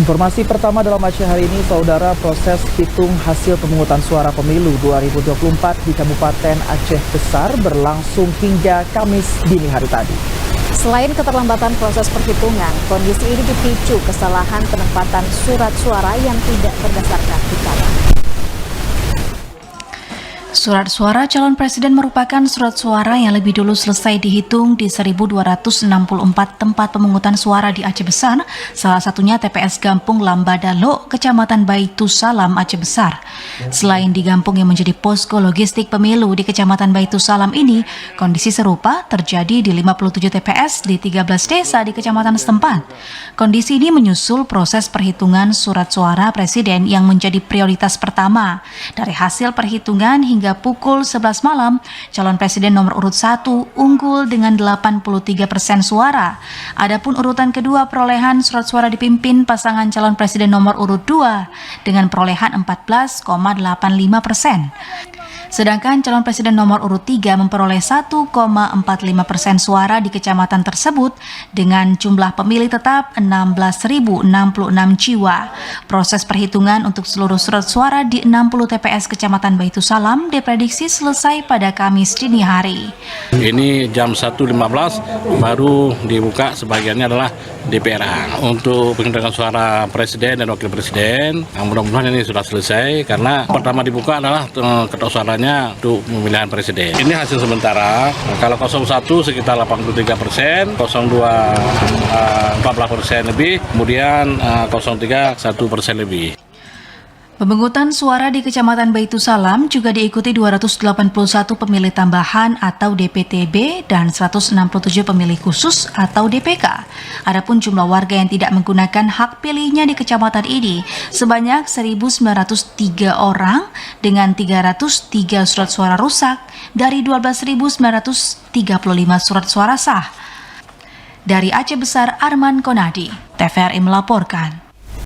Informasi pertama dalam Aceh hari ini, saudara, proses hitung hasil pemungutan suara pemilu 2024 di Kabupaten Aceh Besar berlangsung hingga Kamis dini hari tadi. Selain keterlambatan proses perhitungan, kondisi ini dipicu kesalahan penempatan surat suara yang tidak berdasarkan hitungan. Surat suara calon presiden merupakan surat suara yang lebih dulu selesai dihitung di 1.264 tempat pemungutan suara di Aceh Besar, salah satunya TPS Gampung Lambadalo, Kecamatan Baitusalam, Aceh Besar. Selain di Gampung yang menjadi posko logistik pemilu di Kecamatan Baitusalam ini, kondisi serupa terjadi di 57 TPS di 13 desa di kecamatan setempat. Kondisi ini menyusul proses perhitungan surat suara presiden yang menjadi prioritas pertama. Dari hasil perhitungan hingga pukul 11 malam, calon presiden nomor urut 1 unggul dengan 83% suara. Adapun urutan kedua perolehan surat suara dipimpin pasangan calon presiden nomor urut 2 dengan perolehan 14,85%. Sedangkan calon presiden nomor urut 3 memperoleh 1,45% suara di kecamatan tersebut dengan jumlah pemilih tetap 16.066 jiwa. Proses perhitungan untuk seluruh surat suara di 60 TPS Kecamatan Baitusalam diprediksi selesai pada Kamis dini hari. Ini jam 1.15 baru dibuka, sebagiannya adalah DPRA. Untuk penghitungan suara presiden dan wakil presiden, mudah-mudahan ini sudah selesai karena pertama dibuka adalah ketok suaranya untuk pemilihan presiden. Ini hasil sementara. Kalau 01 sekitar 83%, 02 14% lebih, kemudian 03 1% lebih. Pemungutan suara di Kecamatan Baitusalam juga diikuti 281 pemilih tambahan atau DPTB dan 167 pemilih khusus atau DPK. Adapun jumlah warga yang tidak menggunakan hak pilihnya di kecamatan ini sebanyak 1.903 orang dengan 303 surat suara rusak dari 12.935 surat suara sah. Dari Aceh Besar, Arman Konadi, TVRI melaporkan.